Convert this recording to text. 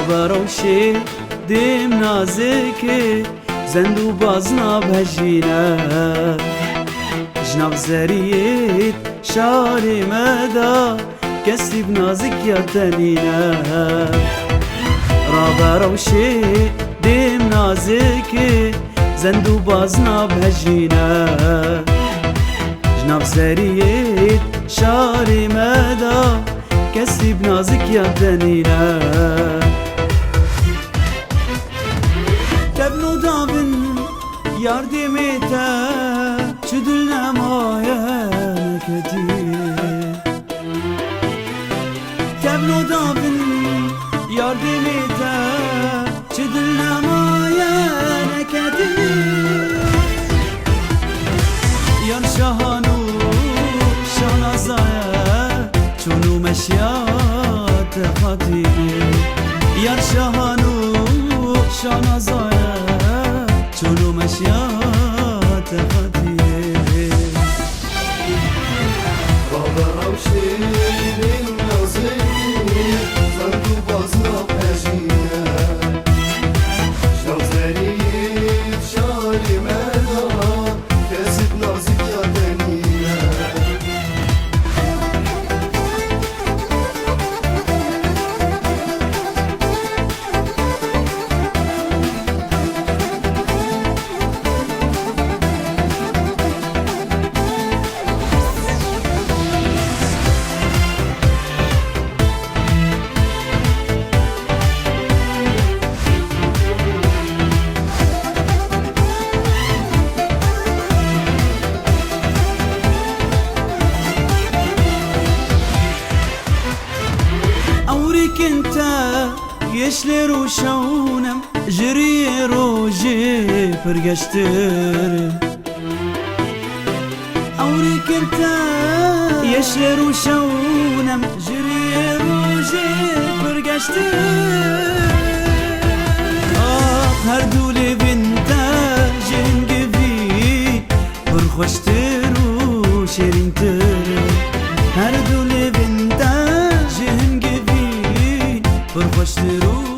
بروشي ديم نازكي زندو بازنا بهجينا جناب زريت شاري مدى كسي بنازك يا تنينا بروشي ديم نازكي زندو بازنا بهجينا جناب زريت شاري مدى كسي بنازك يا تنينا تبنو دابن yardım et çüdülnemaya kedir Tebno davin yardım et çüdülnemaya kedir Yar şahanu şanazaya çunu meşyat hatir Yar şahanu şanazaya çunu meşyat hatir Baba Ravşin'in naziki zandu bazna pejine Şavzeriyet şali meda kesip nazik ya denine انت يشلر وشونم جري روجي فرقشتر اوريك انت يشلر وشونم جري روجي فرقشتر هر دولي بنت جنقفي برخشتر وشرينتر هر دولي بنت جنقفي برخشتر